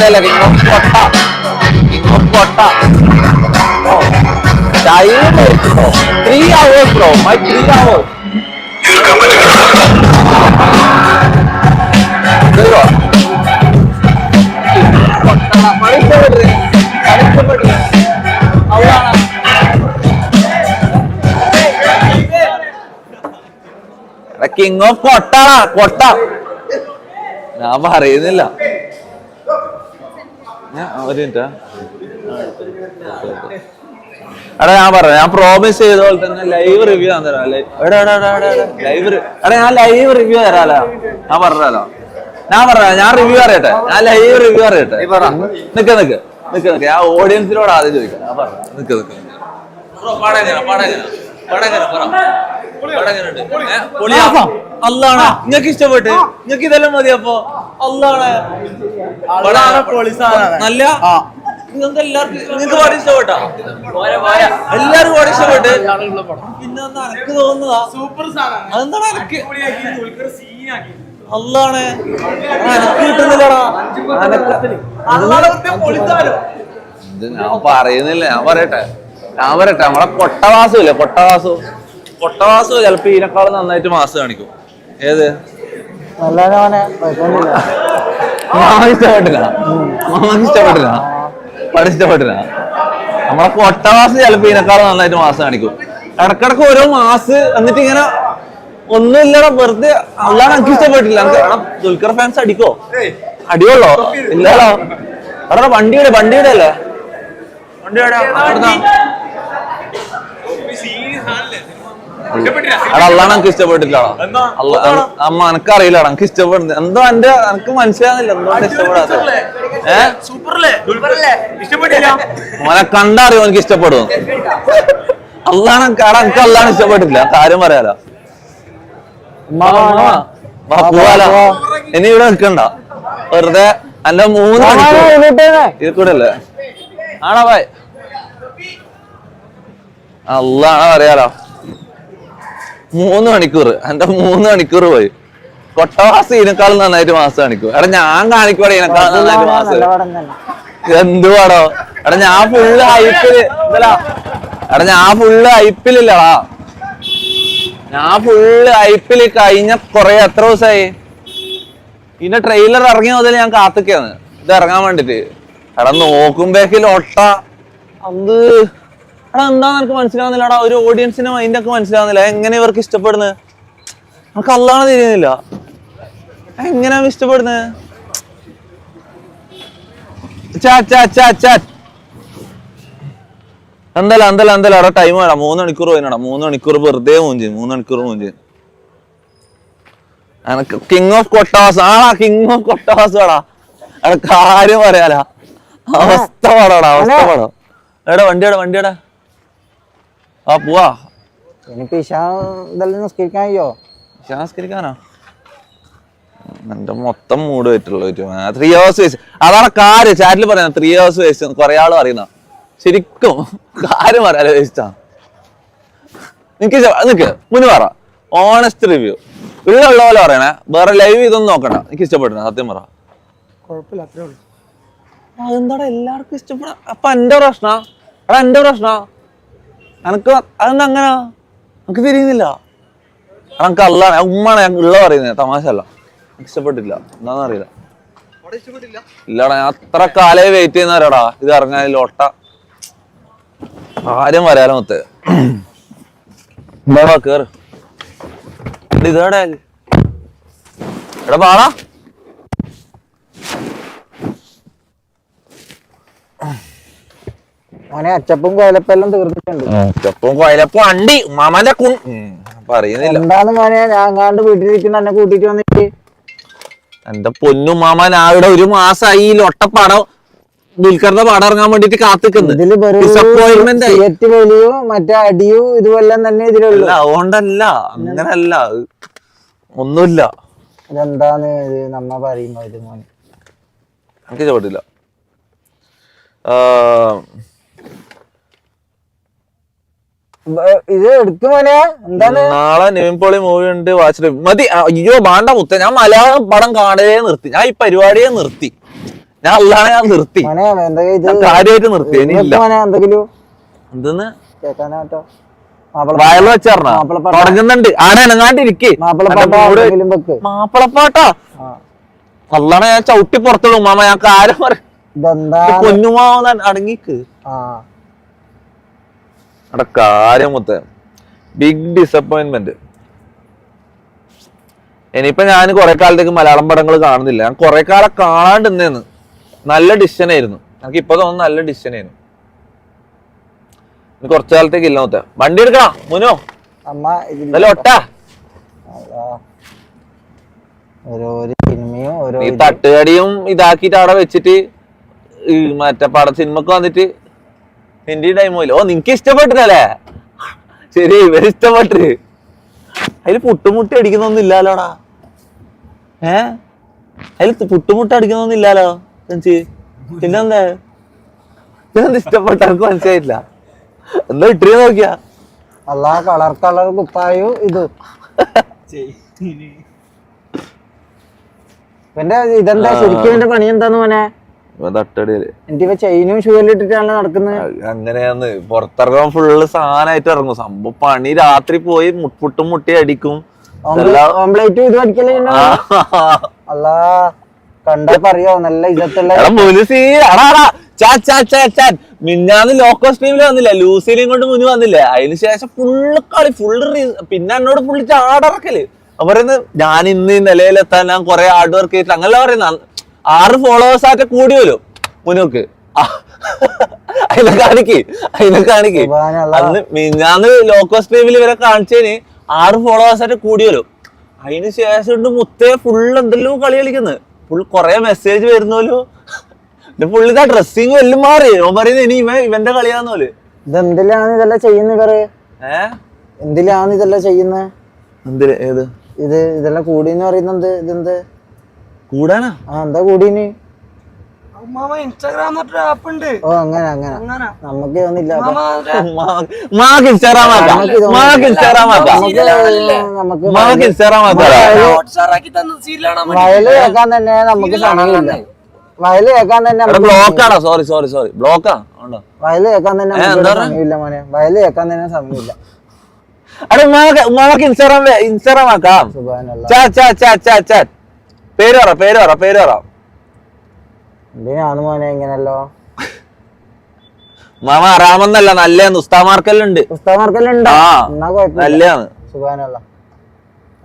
അല്ല king of Kotha. King of Kotha. Time 3 hours bro. My 3 hours. King of കൊട്ടാടാ കൊട്ട. ഞാൻ പറയുന്നില്ല. ഒരു മിനിറ്റാ. എടാ ഞാൻ പറഞ്ഞു, ഞാൻ പ്രോമിസ് ചെയ്ത പോലെ തന്നെ ലൈവ് റിവ്യൂ ഞാൻ തരാം. ലൈവ് എടാ ഞാൻ ലൈവ് റിവ്യൂ തരാലോ. ഞാൻ പറഞ്ഞാലോ, ഞാൻ റിവ്യൂ അറിയട്ടെ. ഞാൻ ലൈവ് റിവ്യൂ അറിയട്ടെ. നിക്ക് ഞാൻ ഓഡിയൻസിനോട് ആദ്യം ചോദിക്കാം. ഞാൻ പറഞ്ഞു നിക്ക് അല്ലാണ് നിങ്ങക്ക് ഇഷ്ടപ്പെട്ട്. നിങ്ങക്ക് ഇതെല്ലാം മതി. അപ്പൊ അല്ലാണ് നല്ല. നിങ്ങൾക്ക് എല്ലാവർക്കും നിങ്ങൾക്ക് പാടി ഇഷ്ടപ്പെട്ടാ? എല്ലാരും പാടി ഇഷ്ടപ്പെട്ട്. പിന്നെ എനക്ക് തോന്നുന്നതാ അതെന്താണ് എനക്ക് അല്ലാണ് എനക്ക് കിട്ടുന്നില്ലടാ. ഞാൻ പറയുന്നില്ല. ഞാൻ പറയട്ടെ നമ്മളെ കൊട്ടവാസു ഇല്ലേ, കൊട്ടവാസു ചിലപ്പോ ഇതിനേക്കാളും നന്നായിട്ട് മാസം കാണിക്കും. ഏത് ഇഷ്ടപ്പെട്ടില്ല നമ്മളെ കൊട്ടവാസ് ചിലപ്പോ ഇതിനേക്കാളും നന്നായിട്ട് മാസം കാണിക്കും. ഇടക്കിടക്ക് ഓരോ മാസ് എന്നിട്ട് ഇങ്ങനെ ഒന്നുമില്ലടാ വെറുതെ. അല്ലാതെ എനിക്ക് ഇഷ്ടപ്പെട്ടില്ല. ദുൽഖർ ഫാൻസ് അടിക്കോ? അടിയുള്ളോ? ഇല്ലല്ലോ. അവിടെ വണ്ടിയുടെ അല്ലേ അള്ളാണ് എനിക്ക് ഇഷ്ടപ്പെട്ടില്ല. അമ്മ എനക്കറിയില്ല എനിക്ക് ഇഷ്ടപ്പെടുന്നത് എന്തോ. എനിക്ക് മനസ്സിലാകുന്നില്ല എന്തുകൊണ്ട് ഇഷ്ടപ്പെടാത്ത. മോനെ കണ്ടറിയോ എനിക്ക് ഇഷ്ടപ്പെടും. അള്ളാണ് എനിക്ക് അള്ളാണ് ഇഷ്ടപ്പെട്ടില്ല. കാര്യം പറയാലോ. പോവാലോ. ഇനി ഇവിടെ നിൽക്കണ്ട വെറുതെ. എന്റെ 3 ഇത് കൂടെ അല്ലേ ആണോ ഭായ്? അള്ളാണ് പറയാലോ. 3 മണിക്കൂർ എന്റെ 3 മണിക്കൂർ പോയി. കൊട്ടവാസ് ഇതിനേക്കാളും നന്നായിട്ട് മാസം കാണിക്കും. എടാ ഞാൻ കാണിക്കൂടെ ഇതിനേക്കാളും നന്നായിട്ട് മാസം. എന്തുവാടോ എടാ ഞാൻ ഫുള്ള് ഐപ്പിലില്ലടാ. ഞാൻ ഫുള്ള് ഐപ്പില് കഴിഞ്ഞ കൊറേ എത്ര ദിവസമായി. ഇതിന്റെ ട്രെയിലർ ഇറങ്ങിയ മുതൽ ഞാൻ കാത്തിക്കാണ് ഇത് ഇറങ്ങാൻ വേണ്ടിട്ട്. എടാ നോക്കുമ്പോക്കിൽ ഒട്ട അത്. എടാ എന്താന്ന് എനിക്ക് മനസ്സിലാവുന്നില്ല. എടാ ഒരു ഓഡിയൻസിന്റെ മൈൻഡ് ഒക്കെ മനസ്സിലാവുന്നില്ല. എങ്ങനെ ഇവർക്ക് ഇഷ്ടപ്പെടുന്നത് നമുക്ക് അല്ലാതെ തിരിയുന്നില്ല. എങ്ങനെയാ ഇഷ്ടപ്പെടുന്നത്? എന്തല്ല അവിടെ ടൈം വേണം. 3 മണിക്കൂർ പോയിനടാ. 3 മണിക്കൂർ വെറുതെ മൂഞ്ചി. 3 മണിക്കൂർ മൂഞ്ചി. എനക്ക് കിങ് ഓഫ് കൊട്ടാസ് ആടാ. കിങ് ഓഫ് കൊട്ടാസ് ആടാ. അവിടെ കാര്യം പറയാല. അവസ്ഥ പാടാടാ. എടാ വണ്ടിയുടെ ആ പോവാ. നിസ്കരിക്കാനോ? എന്റെ മൊത്തം മൂഡ് പറ്റുള്ളൂ. 3 hours വേസ്റ്റ്. അതാണ് കാര്യം. ചാറ്റിൽ പറയുന്ന 3 hours വേസ്റ്റ്. കൊറേ ആള് പറയുന്ന ശരിക്കും കാര്യം പറയാലോ. വേസ്റ്റാ. നിക്ക് മുന്നേ പറ. ഓണസ്റ്റ് റിവ്യൂ ഉള്ള പോലെ പറയണേ. വേറെ ലൈവ് ഇതൊന്നും നോക്കണ്ട. എനിക്ക് ഇഷ്ടപ്പെടുന്ന സത്യം പറ. അതെന്താടാ എല്ലാവർക്കും ഇഷ്ടപ്പെടാ? അപ്പൊ എന്റെ പ്രശ്ന എനക്ക് അതെന്താ അങ്ങനെ? എനിക്ക് തിരിയുന്നില്ല. എനിക്ക് അല്ലാണ് ഉമ്മാണ് ഞാൻ ഉള്ള പറയുന്നത്. തമാശ അല്ല. എനിക്ക് ഇഷ്ടപ്പെട്ടില്ല. എന്താന്ന് അറിയില്ല. ഇല്ലടാ ഞാൻ അത്ര കാലേ വെയിറ്റ് ചെയ്യുന്നവരാടാ ഇത് ഇറങ്ങാനില്ല. ഒട്ട കാര്യം പറയാലോ. മൊത്തം എന്താടാ കേറ്. ഇതേടെ എടാ പാടാ. അച്ചപ്പും കൊയലപ്പെല്ലാം തീർന്നിട്ടുണ്ട്. അച്ചപ്പും കൊയലപ്പും അണ്ടി മാമന്റെ പറയുന്നില്ല. എന്താണ് മോനെ ഞാൻ കാണ്ട് വീട്ടിലിരിക്കുന്ന എന്നെ കൂട്ടിട്ട് വന്നിട്ട്. എന്റെ പൊന്നു മാമ ഞാൻ ഇവിടെ 1 മാസമായി ഈ ലൊട്ടപ്പടം ദുൽഖറിന്റെ പടം ഇറങ്ങാൻ വേണ്ടിട്ട് കാത്തിക്കുന്നത്. വലിയും മറ്റേ അടിയും ഇതുപോലെ തന്നെ ഇതിലുള്ള. അതുകൊണ്ടല്ല അങ്ങനല്ല ഒന്നുമില്ല. ഇതെന്താന്ന് നമ്മ പറയുമ്പോ ഇത് മോനെ എനിക്ക് ചോട്ടില്ല. ഇത് എടുക്കും മോനെ. എന്താണ് നാളെ നിവിൻ പോളി മൂവി ഉണ്ട്. വാച്ച് മതി. അയ്യോ വേണ്ട മുത്ത. ഞാൻ മലയാളം പടം കാണലേ നിർത്തി. ഞാൻ ഈ പരിപാടിയെ നിർത്തി. ഞാൻ അല്ലാതെ ഞാൻ നിർത്തി, മോനെ എന്താ ഇത് ഞാൻ കാര്യമായിട്ട് നിർത്തി. ഇനിയില്ല. മോനെ എന്തെങ്കിലും എന്തെന്ന് കേൾക്കാനാട്ടോ വയറ് വെച്ചറിഞ്ഞ തുടങ്ങുന്നുണ്ട്. ആണെങ്ങാണ്ടിരിക്കേ മാപ്പിളപ്പാട്ടെങ്കിലും വെക്ക്. മാപ്പിളപ്പാട്ടാ അല്ലാതെ ഞാൻ ചവിട്ടി പുറത്തിടും ഉമ്മാമ. ഞാൻ കാര്യം പറയും, ഇതെന്താ പൊന്നുമാവ അടങ്ങിക്ക് ആ അവിടെ കാര്യം മൊത്തം ബിഗ് ഡിസപ്പോയിന്റ്മെന്റ്. ഇനിയിപ്പോ ഞാൻ കുറെ കാലത്തേക്ക് മലയാളം പടങ്ങൾ കാണുന്നില്ല. ഞാൻ കുറെ കാലം കാണാണ്ടിരുന്നേന്ന്. നല്ല ഡിസിഷൻ ആയിരുന്നു. എനിക്ക് ഇപ്പൊ തോന്നുന്നു നല്ല ഡിസിഷൻ ആയിരുന്നു. കുറച്ചു കാലത്തേക്ക് ഇല്ല മൊത്തം. വണ്ടി എടുക്കണം മുനോ, അമ്മ നല്ല ഒട്ടാ. ഓരോ സിനിമയും ഓരോ ഈ തട്ടുകടിയും ഇതാക്കിട്ട് അവിടെ വെച്ചിട്ട് ഈ മറ്റേ സിനിമക്ക് വന്നിട്ട് ഹിന്ദി ടൈം പോയില്ല. ഓ നിനക്ക് ഇഷ്ടപ്പെട്ടില്ലല്ലേ? ശരി, ഇവര് ഇഷ്ടപ്പെട്ട്. അതില് പുട്ടുമുട്ടി അടിക്കുന്നൊന്നും ഇല്ലാലോടാ. അതില് പുട്ടുമുട്ടി അടിക്കുന്നൊന്നും ഇല്ലാലോ. പിന്നെന്താ ഇതെന്ത് ഇഷ്ടപ്പെട്ട എനിക്ക് മനസ്സിലായില്ല. എന്താ ഇട്ടിരി നോക്കിയാ അല്ല കളർ കുപ്പായും ഇത് ഇവന്റെ ഇതെന്താ ശരിക്കും ഇവന്റെ പണി എന്താന്ന് മോനെ? തട്ടടിയില് എനിക്ക് ചെയിനും ഷൂലും ഇട്ടിട്ടാണല്ലോ നടക്കുന്നത്. അങ്ങനെയാന്ന് പുറത്തിറങ്ങാൻ ഫുള്ള് സാധനമായിട്ട് ഇറങ്ങും. സംഭവം പണി രാത്രി പോയി പുട്ടും മുട്ടി അടിക്കും. ഓംപ്ലേറ്റും ഇത് അടിക്കലേ അല്ല കണ്ടാ പറയോ നല്ല ഇജത്തുള്ള മിന്നാന്ന് ലോക്കോ സ്ട്രീമില് വന്നില്ല, ലൂസിയിലും കൊണ്ട് മുന്നിൽ വന്നില്ല. അതിന് ശേഷം ഫുള്ള് കളി പിന്നെ എന്നോട് പുള്ളി ചാടിറക്കല്. പറയുന്നത് ഞാൻ ഇന്ന് നിലയിലെത്താൻ ഞാൻ കുറെ ഹാർഡ് വർക്ക് ചെയ്തിട്ട് അങ്ങനെ പറയുന്ന 6 ഫോളോവേഴ്സ് ആയിട്ട് കൂടി വരും മുന്നോക്ക്. അതിനെ കാണിക്ക് അന്ന് മിന്നാന്ന് ലോക്കോ സ്ട്രീമിൽ ഇവരെ കാണിച്ചതിന് 6 ഫോളോവേഴ്സ് ആയിട്ട് കൂടി വരും. അതിന് ശേഷം മുത്തേ ഫുള്ള് എന്തെല്ലോ കളി കളിക്കുന്നത്. ഫുൾ കൊറേ മെസ്സേജ് വരുന്നല്ലോ. പുള്ളിതാ ഡ്രസ്സിങ് എല്ലാം മാറി. അവൻ പറയുന്നത് ഇനി ഇവന്റെ കളിയാന്നോല്. ഇതെന്തിലാണ് ഇതെല്ലാം ചെയ്യുന്നത് ഇവര്? എന്തിലാണ് ഇതെല്ലാം ചെയ്യുന്നത്? എന്തില്? ഏത് ഇത് ഇതെല്ലാം കൂടിന്ന് പറയുന്നത്? ഇതെന്ത് കൂടാനാ? എന്താ കൂടീന്? ഇൻസ്റ്റാഗ്രാം ആപ്പ് ഉണ്ട്. ഓ അങ്ങനെ നമുക്ക് തോന്നില്ല. വയല് കേൾക്കാൻ തന്നെ നമുക്ക് സമയമില്ല. വയല് കേൾക്കാൻ തന്നെ ബ്ലോക്കാണോ? സോറി ബ്ലോക്കാ. വയല് കേൾക്കാൻ തന്നെ സമയമില്ല മോനെ. വയല് കേൾക്കാൻ തന്നെ സമയമില്ല. ഇൻസ്റ്റാഗ്രാം ആക്കാം. പേര് പറ. എന്തിനാണ് മോനെ ഇങ്ങനല്ലോ? മാമ അറാമെന്നല്ല, നല്ലതാണ്. ഉസ്താമാർക്കെല്ലാം ഉണ്ട്. ഉസ്താമാർക്കെല്ലാം നല്ലതാണ്. സുബാനല്ല.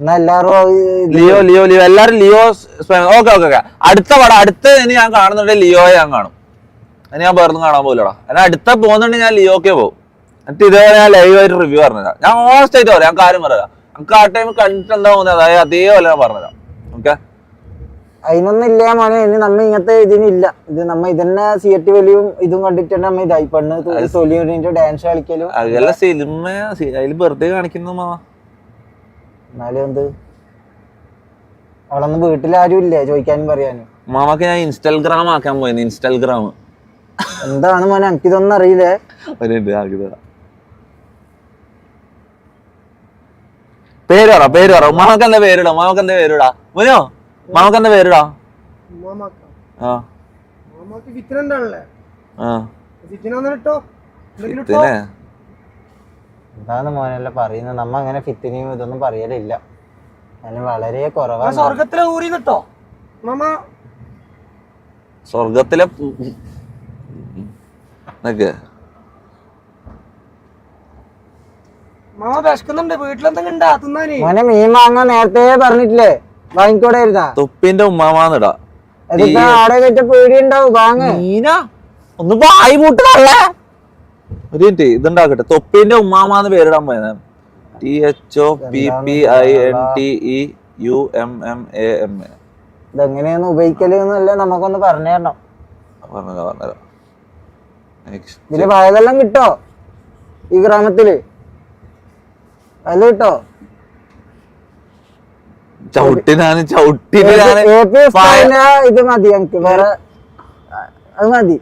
എന്നാ എല്ലാരും ലിയോ എല്ലാരും ലിയോ. ഓക്കെ അടുത്ത ഇനി ഞാൻ കാണുന്നുണ്ട് ലിയോയെ ഞാൻ കാണും. ഇനി ഞാൻ വേറൊന്നും കാണാൻ പോലടാ. എന്നാൽ അടുത്ത പോകുന്നുണ്ട് ഞാൻ ലിയോക്കെ പോകും. എന്നിട്ട് ഇതേപോലെ ഞാൻ ലൈവായിട്ട് റിവ്യൂ പറഞ്ഞുതരാം. ഞാൻ ഓണസ്റ്റ് ആയിട്ട് പറയാം. ഞാൻ കാര്യം പറയാം. നമുക്ക് ആ ടൈം കണ്ടിട്ട് എന്താ തോന്നുന്നത് അതായത് അതേപോലെ ഞാൻ പറഞ്ഞുതരാം. ഓക്കെ, അതിനൊന്നും ഇല്ല മോനെ. ഇനി നമ്മ ഇങ്ങനത്തെ ഇതിനില്ല. ഇത് നമ്മ ഇതന്നെ സിയറ്റ് വലിയും ഇതും കണ്ടിട്ട് തന്നെ നമ്മ ഇതായി പെണ്ണ് തൊലിയുടെ ഡാൻസ് കളിക്കലും അതെല്ലാം സിനിമ അതിൽ വെറുതെ കാണിക്കുന്നു മാമ. എന്നാലും എന്ത് അവളൊന്നും വീട്ടിലാരും ഇല്ലേ ചോദിക്കാനും പറയാനും? മാമക്ക് ഞാൻ ഇൻസ്റ്റാഗ്രാം ആക്കാൻ പോയത്. ഇൻസ്റ്റാഗ്രാം എന്താണ് മോനെ? എനിക്കിതൊന്നും അറിയില്ലേ. പേര് പറ. മാമക്ക് എന്താ പേരിടാ? മുനോ മാമക്ക് എന്താ പേരിടാ? എന്താണ് മോനെല്ലാം പറയുന്നത്? നമ്മ അങ്ങനെ ഫിത്തിനെയും ഇതൊന്നും പറയലില്ല. ഞാൻ വളരെ കുറവാണ്. സ്വർഗത്തിലെ ഊരി കിട്ടോ മാമ? സ്വർഗത്തിലെ മാമ വിശക്കുന്നുണ്ട്. വീട്ടിലെന്തെങ്കിലും ഉണ്ടാ തിന്നാനേ? മോനെ മീൻ വാങ്ങാൻ നേരത്തെ പറഞ്ഞിട്ടില്ലേ? വാങ്ങിക്കോടെ തൊപ്പിന്റെ ഉമ്മാമാന്നിടാ. ആടെ വെച്ച പേടി ഉണ്ടാവും. വാങ്ങ്. ഒന്ന് വായി പൂട്ടല്ലേ. ഒരു മിനിറ്റ് ഇതുണ്ടാക്കട്ടെ. തൊപ്പിന്റെ ഉമ്മാമാന്ന് പേരിടാൻ പോയത്. THOPPINTEUMMAMA. ഇതെങ്ങനെയാണ് ഉപയോഗിക്കല് എന്നല്ലേ നമുക്കൊന്ന് പറഞ്ഞു തരണം. പറഞ്ഞുതരാം. ഇതില് വയലെല്ലാം കിട്ടോ ഈ ഗ്രാമത്തില്? വയല് കിട്ടോ? ഇത് മതി എനിക്ക്. വേറെ അത് മതി.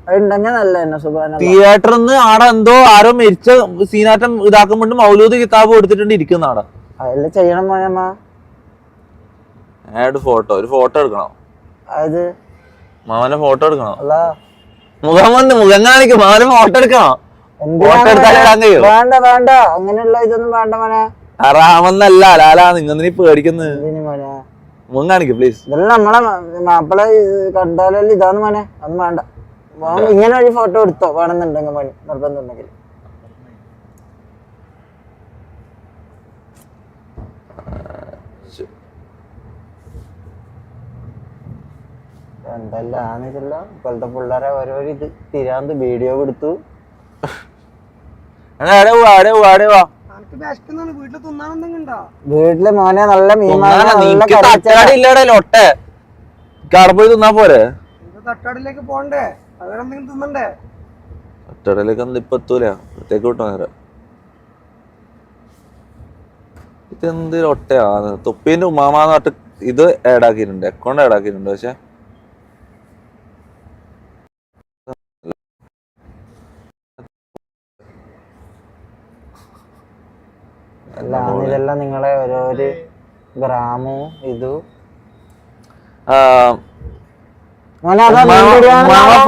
അതുണ്ടെങ്കിൽ നല്ല തന്നെ സുഖാണ്. തിയേറ്ററിന്ന് ആടെ എന്തോ ആരോ മരിച്ച സീനാറ്റം ഇതാക്കുമ്പോണ്ട് മൗലൂദ് കിതാബ് കൊടുത്തിട്ടുണ്ട് ഇരിക്കുന്ന ആടെ. അതെല്ലാം ചെയ്യണം മോനമ്മ. ഒരു ഫോട്ടോ എടുക്കണം. അത് മാമന്റെ ഫോട്ടോ എടുക്കണോ? അല്ല മുഖം കാണിക്കും. മാമന്റെ ഫോട്ടോ എടുക്കണോ? ഫോട്ടോ എടുത്താലേ ഇടാൻ കഴിയോ? വേണ്ട വേണ്ട, അങ്ങനെയുള്ള ഇതൊന്നും വേണ്ട മോനെ. റാമെന്നല്ല ലാലാ, നിങ്ങൾ നീ പേടിക്കുന്നത്. എന്തിനു മോനെ? മുഖം കാണിക്കും പ്ലീസ്. ഇതെല്ലാം നമ്മളെ മാപ്പിള കണ്ടാലല്ലേ ഇതാന്ന് മോനെ. അതൊന്നും വേണ്ട. ഇങ്ങനെ ഒരു ഫോട്ടോ എടുത്തോ വേണമെന്നുണ്ടെങ്കിൽ മോനെ, നിർബന്ധം ഉണ്ടെങ്കിൽ. എന്തെല്ലാം ആണിതല്ല ഇപ്പോഴത്തെ പിള്ളേരെ ഓരോരോ ഇത് തിരാന്ത് വീഡിയോ കൊടുത്തു. എനിക്ക് വിശക്കുന്നാണ്. വീട്ടില് തിന്നാനെന്തെങ്കിലും ഉണ്ടോ? വീട്ടില് മോനെ നല്ല ലൊട്ടെ അവിടെ പോയി തിന്നാ പോരെ? തട്ടാടിലേക്ക് പോണ്ടേ? അവിടെ എന്തെങ്കിലും തിന്നണ്ടേ? തട്ടാടിലേക്ക് ഒന്നും ഇപ്പൊ എത്തൂല. പ്രത്യേക കിട്ടോ നേരം. ഇതെന്ത് ലൊട്ടയാ? തൊപ്പീന്റെ ഉമ്മാമാന്ന് പറഞ്ഞിട്ട് ഇത് ഏഡാക്കിയിട്ടുണ്ട്, അക്കൗണ്ട് ഏഡാക്കിയിട്ടുണ്ട്. പക്ഷെ ഇതെല്ലാം നിങ്ങളെ ഓരോരു ഗ്രാമവും ഇതും.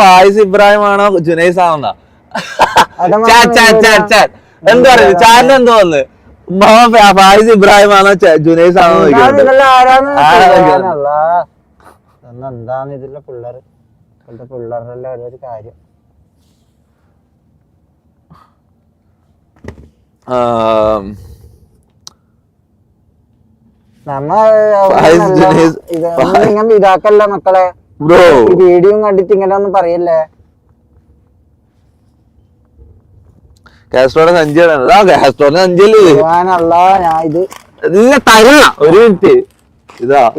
ഫായിസ് ഇബ്രാഹിം ആണോ ജുനൈസ് ആണെന്നാ എന്താ പറയുന്നത്? ചാനൽ എന്തോ വന്ന് ഫായിസ് ഇബ്രാഹിം ആണോ ജുനൈസ് ആണോ എന്താണ് ഇതിലെ പിള്ളേർ ഇപ്പോഴത്തെ പിള്ളേരുടെ ഓരോരു കാര്യം. ഇതൊന്നും ഇതാക്കല്ല മക്കളെ. വീഡിയോ കണ്ടിട്ട് ഇങ്ങനെ ഒന്നും പറയല്ലേ. ഒരു മിനിറ്റ്,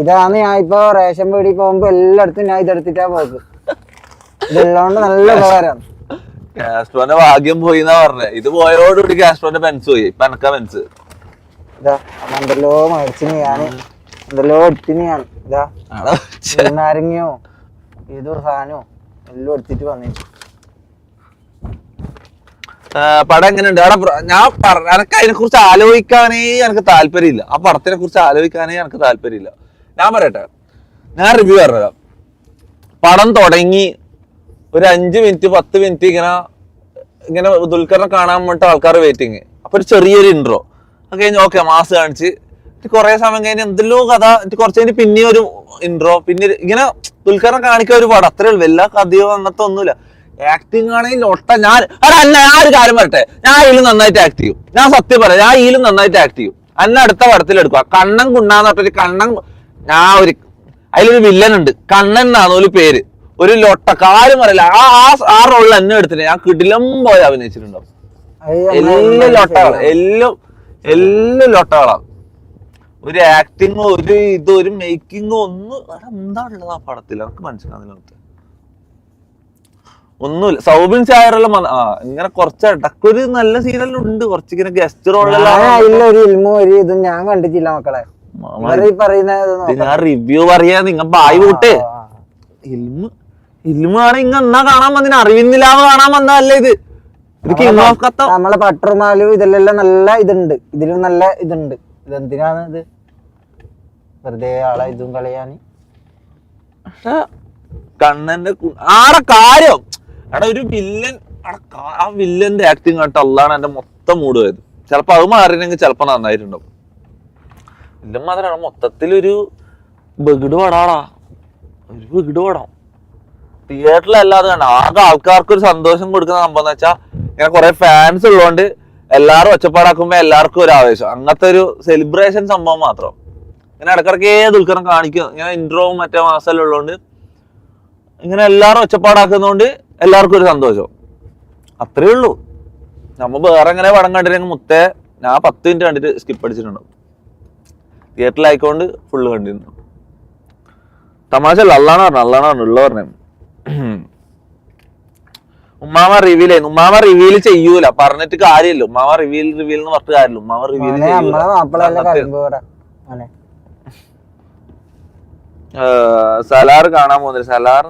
ഇതാണ് ഞാൻ ഇപ്പൊ റേഷൻ പീടി പോകുമ്പോ എല്ലായിടത്തും ഞാൻ ഇതെടുത്തിട്ടാ പോക്ക്. ഇതുള്ളതുകൊണ്ട് നല്ല ഉപകാരമാണ്. കാസ്ട്രോന്റെ ഭാഗ്യം പോയി എന്നാ പറഞ്ഞത്. ഇത് പോയതോടുകൂടി കാസ്ട്രോന്റെ പെൻസ് പോയി. ഇപ്പൊ എനക്കാ പെൻസ്. ഇതാ എന്തെല്ലോ മേടിച്ചിന് ഞാന്, എന്തെല്ലോ എടുത്തിന് ഞാൻ. ഇതാ നാരങ്ങയോ ഏതൊരു സാധനോ എല്ലാം എടുത്തിട്ട് വന്നിട്ട്. പടം എങ്ങനെയുണ്ട്? എനക്ക് അതിനെ കുറിച്ച് ആലോചിക്കാനേ എനിക്ക് താല്പര്യമില്ല. ആ പടത്തിനെ കുറിച്ച് ആലോചിക്കാനേ എനിക്ക് താല്പര്യമില്ല. ഞാൻ പറയട്ടെ, ഞാൻ റിവ്യൂ പറഞ്ഞതാ. പടം തുടങ്ങി ഒരു 5 മിനിറ്റ് 10 മിനിറ്റ് ഇങ്ങനെ ദുൽഖറിനെ കാണാൻ വേണ്ടിട്ട് ആൾക്കാർ വെയിറ്റിങ്. അപ്പൊ ഒരു ചെറിയൊരു ഇൻട്രോ അത് കഴിഞ്ഞ് ഓക്കെ മാസ് കാണിച്ച് കുറെ സമയം കഴിഞ്ഞ് എന്തെല്ലോ കഥ കുറച്ച് കഴിഞ്ഞ് പിന്നെ ഒരു ഇൻട്രോ, പിന്നെ ഇങ്ങനെ ദുൽഖറിനെ കാണിക്കാൻ ഒരു പടം. അത്രേ ഉള്ളൂ. വല്ല കഥയോ അങ്ങനത്തെ ഒന്നുമില്ല. ആക്ടിങ് ആണെങ്കിൽ ഒട്ട ഞാൻ ഒരു കാര്യം പറയട്ടെ, ഞാൻ ഇതിലും നന്നായിട്ട് ആക്ട് ചെയ്യും. ഞാൻ സത്യം പറയാം, ഞാൻ ഇതിലും നന്നായിട്ട് ആക്ട് ചെയ്യും. അന്നെ അടുത്ത പടത്തിൽ എടുക്കുക. കണ്ണൻ കുണ്ണാന്ന് പറഞ്ഞിട്ട് കണ്ണൻ, അതിലൊരു വില്ലൻ ഉണ്ട്, കണ്ണൻ എന്നാണ് ഒരു പേര്. ഒരു ലൊട്ട കാര്യം പറയില്ല. ആ റോളിൽ എന്നെ എടുത്തിട്ട് ഞാൻ കിടിലം പോലെ അഭിനയിച്ചിട്ടുണ്ടാവും. എല്ലാം ലൊട്ടകളാണ്, എല്ലാം ലൊട്ടകളാണ്. ഒരു ആക്ടിങ്ങോ ഒരു മേക്കിങ്ങോ ഒന്നും എന്താ ഉള്ളത് ആ പടത്തിൽ എനിക്ക് മനസ്സിലാകുന്നില്ല. ഒന്നുമില്ല. സൗബിൻ ചായറെല്ലാം ഇങ്ങനെ കുറച്ച് ഇടക്കൊരു നല്ല സീനെല്ലാം ഉണ്ട്. കുറച്ചിങ്ങനെ ഗസ്റ്റ് റോളെല്ലാം ഞാൻ കണ്ടിട്ടില്ല മക്കളെ. ഞാൻ റിവ്യൂ പറയാ, നിങ്ങ ബായ് കൂട്ട്. ഇൽമാണ് ഇങ്ങ എന്നാ കാണാൻ വന്നിന്? അറിയുന്നില്ലാന്ന് കാണാൻ വന്നതല്ലേ ഇത്. നമ്മളെ പട്ടുമാലും ഇതിലെല്ലാം നല്ല ഇതുണ്ട്, ഇതിലും നല്ല ഇതുണ്ട്. ഇതെന്തിനാണ് ഇത്? വെറുതെ ആളെ ഇതും കളയാന്. കണ്ണന്റെ ആടെ കാര്യം എടാ, ഒരു വില്ലൻ, ആ വില്ലന്റെ ആക്ടിങ് കണ്ടിട്ട് അല്ലാണ് എന്റെ മൊത്തം മൂഡ് പോയത്. ചിലപ്പോ അത് മാറിയില്ലെങ്കിൽ ചിലപ്പോ നന്നായിട്ടുണ്ടാവും. വില്ലൻ മാത്രമാണ് മൊത്തത്തിലൊരു ബഗിട് പടാടാ, ഒരു ബഗിട് പടം. തിയേറ്ററിലല്ലാതെ കണ്ട ആകെ ആൾക്കാർക്ക് ഒരു സന്തോഷം കൊടുക്കുന്ന സംഭവം എന്ന് വെച്ചാൽ ഇങ്ങനെ കുറെ ഫാൻസ് ഉള്ളതുകൊണ്ട് എല്ലാവരും ഒച്ചപ്പാടാക്കുമ്പോ എല്ലാവർക്കും ഒരു ആവേശം. അങ്ങനത്തെ ഒരു സെലിബ്രേഷൻ സംഭവം മാത്രം. ഇങ്ങനെ ഇടക്കിടക്കേ ദുൽഖറിനെ കാണിക്കും. ഇങ്ങനെ ഇൻട്രോവും മറ്റേ മാസെല്ലാം ഉള്ളതുകൊണ്ട് ഇങ്ങനെ എല്ലാവരും ഒച്ചപ്പാടാക്കുന്നതുകൊണ്ട് എല്ലാവർക്കും ഒരു സന്തോഷം. അത്രേ ഉള്ളൂ. നമ്മ വേറെ എങ്ങനെ പടം കണ്ടില്ലെങ്കിൽ മുത്തേ ഞാൻ 10 മിനിറ്റ് കണ്ടിട്ട് സ്കിപ്പ് അടിച്ചിട്ടുണ്ടാവും. തിയേറ്ററിലായിക്കൊണ്ട് ഫുള്ള് കണ്ടിരുന്നു. തമാശ അല്ലാണ പറഞ്ഞു ഉള്ള പറഞ്ഞു. ഉമ്മാമ റിവീൽ ചെയ്യുന്നു. ഉമ്മാമ റിവീൽ ചെയ്യൂല, പറഞ്ഞിട്ട് കാര്യമില്ല. ഉമ്മാമ റിവീൽ എന്ന് പറഞ്ഞിട്ട് കാര്യമില്ല. ഉമ്മാമ റിവീൽ സലാർ കാണാൻ പോകുന്നില്ല. സലാർ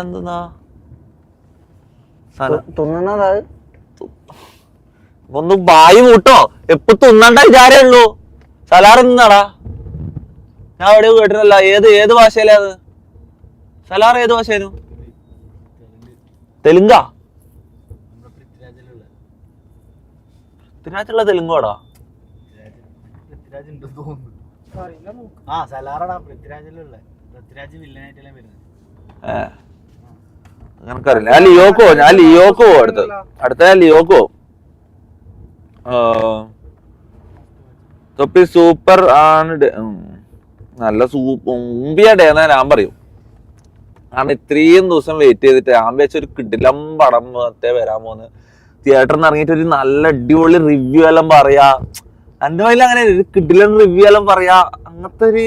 എന്തെന്നാ ഒന്ന് ബായി കൂട്ടോ. എപ്പോ തിന്നണ്ട വിചാരേ ഉള്ളൂ. സലാർ എന്താടാ? ഞാൻ എവിടെയോ കേട്ടിട്ടല്ല. ഏത് ഭാഷയിലാ അത്? സലാർ ഏത് ഭാഷയായിരുന്നു? തെലുങ്കാ? പൃഥ്വിരാജുള്ള തെലുങ്കാടാ? എനിക്കറിയില്ല. ഞാൻ ലിയോക്കോ അടുത്ത ലിയോക്കോ തൊപ്പി സൂപ്പർ ആണ്. നല്ല ഊമ്പിയ ഡേ എന്നാ ഞാൻ പറയും. കാരണം ഇത്രയും ദിവസം വെയിറ്റ് ചെയ്തിട്ട് ഞാൻ വെച്ചൊരു കിടിലം പടം വരാൻ പോകുന്നത്. തിയേറ്ററിൽ നിന്ന് ഇറങ്ങിയിട്ട് ഒരു നല്ല അടിപൊളി റിവ്യൂ എല്ലാം പറയാ. എന്റെ വയലിൽ അങ്ങനെ ഒരു കിടിലൻ റിവ്യൂ എല്ലാം പറയാ. അങ്ങനത്തെ ഒരു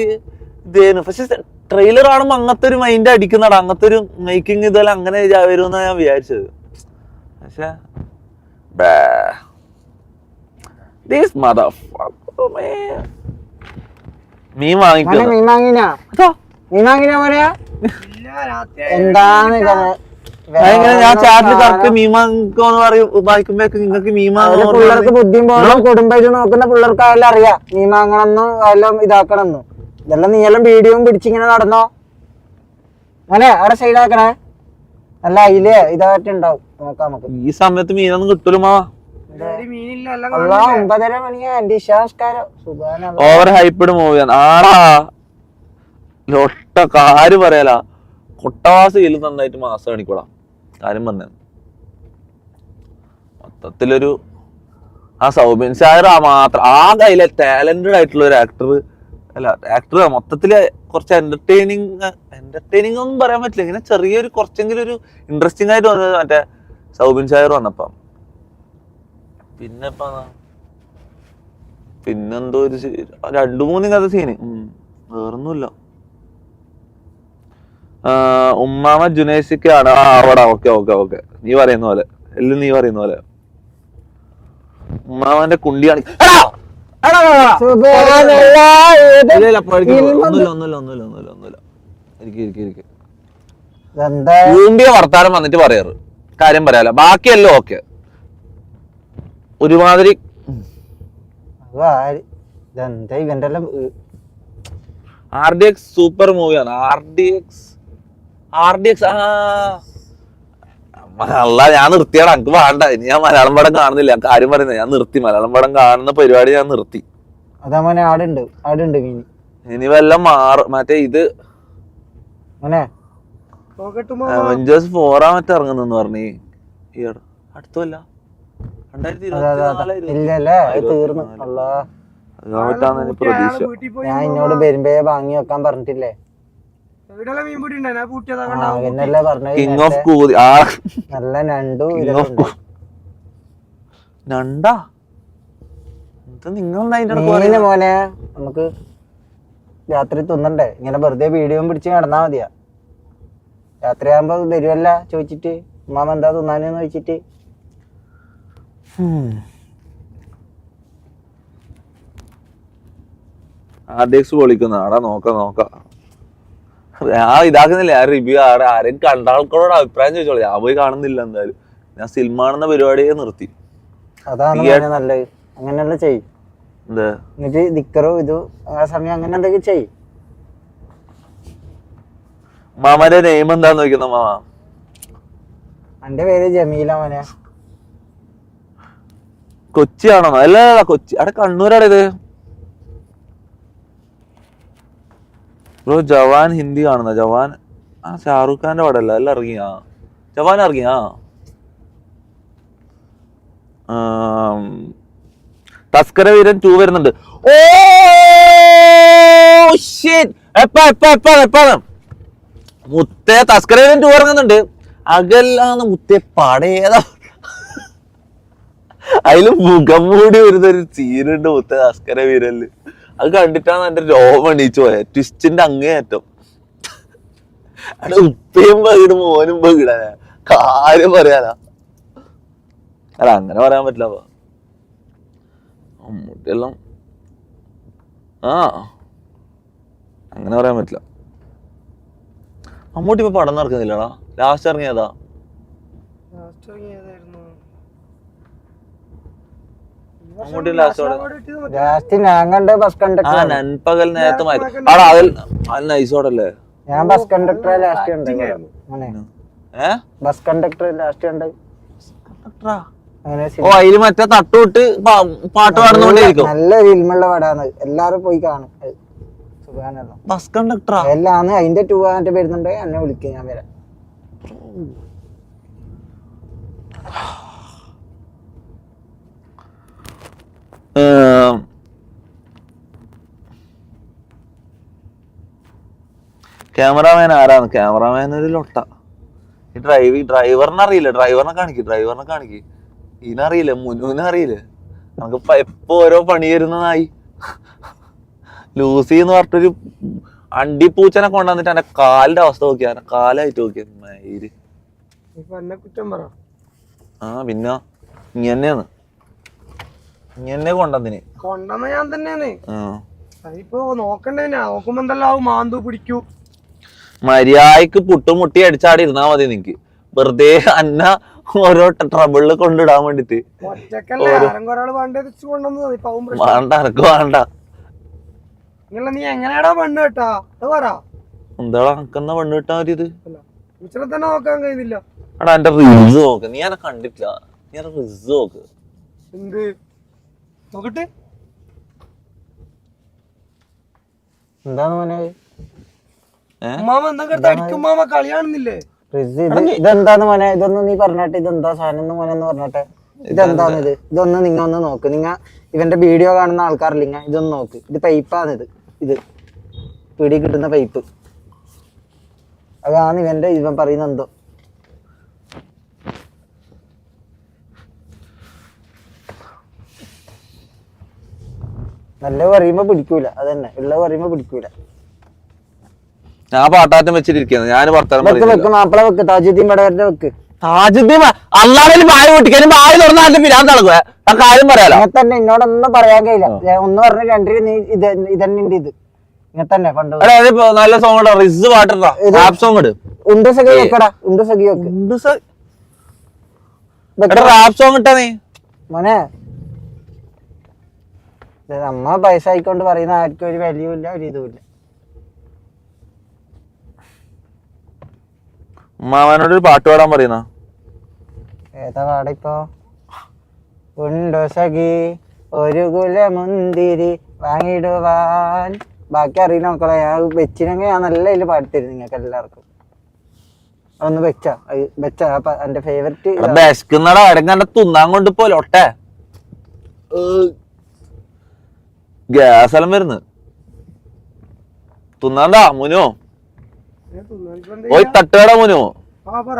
ഇതായിരുന്നു. പക്ഷെ ട്രെയിലർ കാണുമ്പോ അങ്ങനത്തെ ഒരു മൈൻഡ് അടിക്കുന്നടാ. അങ്ങനത്തെ ഒരു മേക്കിംഗ് ഇതെല്ലാം അങ്ങനെ വരുമെന്നാണ് ഞാൻ വിചാരിച്ചത്. പക്ഷെ മീൻ വാങ്ങിക്കോ. എന്താണ് ഞാൻ ചാറ്റിൽ കറക്റ്റ് മീൻ വാങ്ങിക്കോന്ന് പറയും. വായിക്കുമ്പോഴേക്ക് നിങ്ങൾക്ക് മീൻ പിള്ളേർക്ക് ബുദ്ധിയും പോകണം. കുടുംബം നോക്കുന്ന പിള്ളേർക്ക് അതെല്ലാം അറിയാം. മീൻ വാങ്ങണമെന്നും അതെല്ലാം ഇതാക്കണമെന്നും. ഇതെല്ലാം നീയെല്ലാം വീഡിയോയും പിടിച്ചിങ്ങനെ നടന്നോ. അങ്ങനെ അവിടെ സൈഡാക്കണേ. അല്ല അതില് ഇതായിട്ടുണ്ടാവും. നോക്കാം നമുക്ക്. ഈ സമയത്ത് മീനൊന്നും കിട്ടൂലുമാ. 9:30 മണിയാ എന്റെ ഇശാസ്കാരം. ഓവർ ഹൈപ്പഡ് മൂവിയാണ് ആടാ. ലൊട്ട കാര്യം പറയാല. കൊട്ടവാസിയിൽ നന്നായിട്ട് മാസം കാണിക്കൂടാ. കാര്യം പറഞ്ഞ മൊത്തത്തിലൊരു ആ സൗബിൻ ഷായർ മാത്രം ആ കയ്യിലെ ടാലന്റഡ് ആയിട്ടുള്ള ഒരു ആക്ടർ മൊത്തത്തില് കുറച്ച് എന്റർടൈനിങ് ഒന്നും പറയാൻ പറ്റില്ല. ഇങ്ങനെ ചെറിയൊരു കുറച്ചെങ്കിലും ഒരു ഇൻട്രസ്റ്റിംഗ് ആയിട്ട് വന്നത് മറ്റേ സൗബിൻ ഷായർ വന്നപ്പോ. പിന്നെന്തോ ഒരു 2-3 കഥ സീന് വേറൊന്നുമില്ല. ഉമ്മാമ ജുനൈസിക്കാണ്. അവിടെ ഓക്കെ നീ പറയുന്ന പോലെ എല്ലാം നീ പറയുന്ന പോലെ ഉമ്മാമന്റെ കുണ്ടിയാണ്. ൂമ്പിയ വർത്താനം വന്നിട്ട് പറയാറ്. കാര്യം പറയാലോ. ബാക്കിയല്ലോ ഓക്കെ. ഒരുമാതിരി RDX സൂപ്പർ മൂവിയാണ്. RDX അല്ല ഞാൻ നിർത്തിയാടാ. എനിക്ക് വേണ്ട. ഇനി ഞാൻ മലയാളം പടം കാണുന്നില്ല. കാര്യം പറയുന്നത് ഞാൻ നിർത്തി. മലയാളം പടം കാണുന്ന പരിപാടി ഞാൻ നിർത്തി. ഇനി വല്ലതും മറ്റേ ഇത് അവഞ്ചേഴ്സ് 4 മറ്റേ ഇറങ്ങുന്നെന്ന് പറഞ്ഞു അടുത്തല്ല 2024 പ്രതീക്ഷ. ഞാൻ ഇന്നോട് വരുമ്പേ വാങ്ങി വെക്കാൻ പറഞ്ഞിട്ടില്ലേ. കിങ് ഓഫ് കൂതി നല്ല നണ്ടാ നിങ്ങൾ മോനെ. നമുക്ക് രാത്രി തിന്നണ്ടേ. ഇങ്ങനെ വെറുതെ വീഡിയോ പിടിച്ച് നടന്നാ മതിയാ. രാത്രിയാകുമ്പോ വരുമല്ല ചോദിച്ചിട്ട് ഉമ്മാമ എന്താ തിന്നാനെന്ന് ചോദിച്ചിട്ട്. RDX പൊളിക്കുന്ന ആടാ. നോക്കാം ഞാൻ ഇതാക്കുന്നില്ല. ഞാൻ റിവ്യൂ ആരെയും കണ്ട ആൾക്കാരോട് അഭിപ്രായം ചോദിച്ചോളൂ. ഞാൻ പോയി കാണുന്നില്ല. എന്തായാലും ഞാൻ സിനിമ കാണുന്ന പരിപാടിയെ നിർത്തി. അതാണ് നല്ലത്. അങ്ങനെയല്ല ചെയ്യും. എന്നിട്ട് ദിക്കറോ ഇത് ആ സമയം അങ്ങനെ എന്തൊക്കെ ചെയ്യും. മാമന്റെ നെയിം എന്താന്ന് നോക്കുന്ന മാമ. എന്റെ പേര് ജമീല മോനെ. കൊച്ചിയാണോ? അല്ല കൊച്ചി. അവിടെ കണ്ണൂരാണ് ഇത്. ബ്രോ ജവാൻ ഹിന്ദി കാണുന്ന ജവാൻ ഷാറൂഖ് ഖാന്റെ പടമല്ല. എല്ലാം ഇറങ്ങിയാ ജവാൻ ഇറങ്ങിയാ. തസ്കര വീരൻ 2 വരുന്നുണ്ട്. ഓ മുത്തേ തസ്കര വീരൻ 2 ഇറങ്ങുന്നുണ്ട്. അകല്ലാന്ന് മുത്തേ പടേതാ. അതില് മുഖം മൂടി വരുന്നൊരു സീനുണ്ട് മുത്തേ തസ്കര വീരനില്. അത് കണ്ടിട്ടാണ് എന്റെ രോമം എണീച്ചു പോയത്. ട്വിസ്റ്റിന്റെ അങ്ങേയറ്റം. അവിടെ ഉപ്പയും പകിടും മോനും പകിടാനാ. കാര്യം പറയാനാ. അല്ല അങ്ങനെ പറയാൻ പറ്റില്ല. മമ്മൂട്ടിയെല്ലാം അങ്ങനെ പറയാൻ പറ്റില്ല. മമ്മൂട്ടി ഇപ്പൊ പടം നടക്കുന്നില്ലടാ. ലാസ്റ്റ് ഇറങ്ങിയതാ. മമ്മൂട്ടി ലാസ്റ്റ് ഞാൻ കണ്ട ബസ് കണ്ടക്ടർ നൻപകൽ നേരത്തെ അതിൽ നൈസോടല്ലേ. ഞാൻ ബസ് കണ്ടക്ടറെ ലാസ്റ്റ് ഉണ്ട് മോനെ. ബസ് കണ്ടക്ടർ ലാസ്റ്റ് ഉണ്ട്. അങ്ങനെ ഓ അതില് മറ്റേ തട്ടുവിട്ട് പാട്ട് പാടുന്നോണ്ടിരിക്കും. നല്ലൊരു ഇൽമുള്ള പടാണ്, എല്ലാരും പോയി കാണും. സുഖാനല്ലോ. ബസ് കണ്ടക്ടറാ എല്ലാന്ന് അതിന്റെ 2 ആയിട്ട് വരുന്നുണ്ട്, എന്നെ വിളിക്കും, ഞാൻ വരാം. ക്യാമറാമാൻ ആരാണ്? ക്യാമറാമാൻ ഒരു ലൊട്ട. ഈ ഡ്രൈവറിനെ അറിയില്ല, ഡ്രൈവറിനെ കാണിക്ക്. ഇതിനറിയില്ല, മുന്നൂനെ അറിയില്ല. നമുക്ക് എപ്പോ ഓരോ പണി വരുന്നതായി. ലൂസി എന്ന് പറഞ്ഞിട്ടൊരു അണ്ടിപ്പൂച്ചനെ കൊണ്ടുവന്നിട്ട് എന്റെ കാലിന്റെ അവസ്ഥ നോക്കിയാ, കാലായിട്ട് നോക്കിയ മയില്. പിന്നെ ഇങ്ങനെയാണ് ഇങ്ങനെ കൊണ്ടുവന്ന ഞാൻ തന്നെയാണ്. അതിപ്പോ നോക്കണ്ടേ, നോക്കുമ്പോ എന്തെല്ലാം മാന്തു പിടിക്കൂ. മര്യാദക്ക് പുട്ടുമുട്ടി അടിച്ചാടി ഇരുന്നാ മതി നിനക്ക്. വെറുതെ അന്ന ഓരോ ട്രബിളില് കൊണ്ടിടാൻ വേണ്ടിട്ട്. വേണ്ട എനക്ക് വേണ്ട. നീ എങ്ങനെയാടാ പെണ്ണ് കേട്ടാ പറ. എന്താടാ അനക്കെന്നാ പെണ്ണ് കിട്ടാൻ പറ്റിയത്? തന്നെ നോക്കാൻ കഴിയുന്നില്ല. എടാ എന്റെ റിസ് നോക്ക്, നീ എന്നെ കണ്ടിട്ടില്ല. നീ എന്റെ റിസ് നോക്ക്. എന്ത് നോക്കട്ടെ? എന്താണ് മോനെ? ഉമ്മാമ എന്തൊക്കെ അടിക്കും മാമ, കളിയാണെന്നില്ലേ? ഇതെന്താന്ന് മോനെ? ഇതൊന്നും നീ പറഞ്ഞാട്ടെ, ഇതെന്താ സാധനം മോനെന്ന് പറഞ്ഞാട്ടെ. ഇതെന്താന്ന് ഇത്? ഇതൊന്ന് നിങ്ങ ഒന്ന് നോക്ക്. ഇവന്റെ വീഡിയോ കാണുന്ന ആൾക്കാരില്ല, ഇതൊന്ന് നോക്ക്. ഇത് പൈപ്പാണിത്, ഇത് പിടി കിട്ടുന്ന പൈപ്പ്. അതാണ് ഇവൻ പറയുന്ന എന്തോ. നല്ല പറയുമ്പോ പിടിക്കൂല, അതന്നെ ഉള്ള പറയുമ്പോ പിടിക്കൂല. ഞാൻ പാട്ടാറ്റം വെച്ചിരിക്കുന്നു. ഞാൻ വെക്ക് മാപ്പിള വെക്ക്, താജുദ്ദീൻ പടവരുടെ വെക്ക്. താജുദ്ദീൻ അല്ലാതെ ബായ് പൊട്ടിക്കാനും ബായ് തുറന്നാലും പിരാൻ നടക്കുക. ആ കാര്യം പറയാലോ. ഇങ്ങനെ തന്നെ എന്നോടൊന്നും പറയാൻ കഴിയില്ല. ഒന്ന് പറഞ്ഞ രണ്ടിന് നീ ഇതന്നെ ഇത് ഇങ്ങനെ തന്നെ കൊണ്ടു. നല്ല സോങ് റിസ് പാട്ടാ, റാപ്പ് സോങ് ഇട്. ഉണ്ട് സഖി വെക്കടാ, ഉണ്ട് സഖി വെക്ക്. റാപ്പ് സോങ് ഇട്ടാ നീ മോനെ. നമ്മ പൈസ ആയിക്കൊണ്ട് പറയുന്ന ആർക്കും ഒരു വാല്യൂ ഇല്ല, ഒരു ഇതുമില്ല. ഉമ്മാവനോടൊരു പാട്ട് പാടാൻ പറയുന്ന. ഏതാ പാടിപ്പോ? ഉണ്ടോ സഖി ഒരു കുലമുന്തിരി വാങ്ങിടുവാൻ. ബാക്കി അറിയുന്ന മക്കളെ ഞാൻ വെച്ചിനെങ്കിൽ ഞാൻ നല്ല ഇതിൽ പാടിത്തരും നിങ്ങൾക്ക് എല്ലാവർക്കും. ഒന്ന് വെച്ച എന്റെ ഫേവറേറ്റ്. ബെസ്ക്കുന്നടാ എടങ്ങാണ്ട് തിന്നാൻ കൊണ്ട് പോലോട്ടെ. ഗ്യാസ് എല്ലാം വരുന്നു. തിന്നാണ്ടാ മുനോ? പോയി തട്ടുകട മുനോ,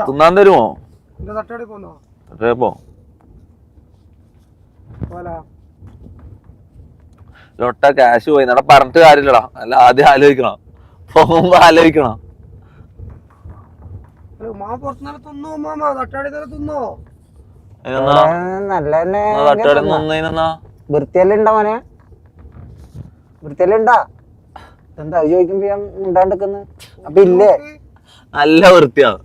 തിന്നാൻ തരുമോ? പോ ലൊട്ട ക്യാഷ് പോയി. നട പറഞ്ഞിട്ട് കാര്യമില്ലടാ, അല്ല ആദ്യം ആലോചിക്കണം, പോകുമ്പോ ആലോചിക്കണം. വൃത്തിയല്ലുണ്ടാ മോനെ? വൃത്തിയല്ലുണ്ടാ? എന്താ ചോദിക്കുമ്പോ ഞാൻ ഉണ്ടാണ്ടിരിക്കുന്നു. അപ്പൊ ഇല്ലേ? നല്ല വൃത്തിയാണ്.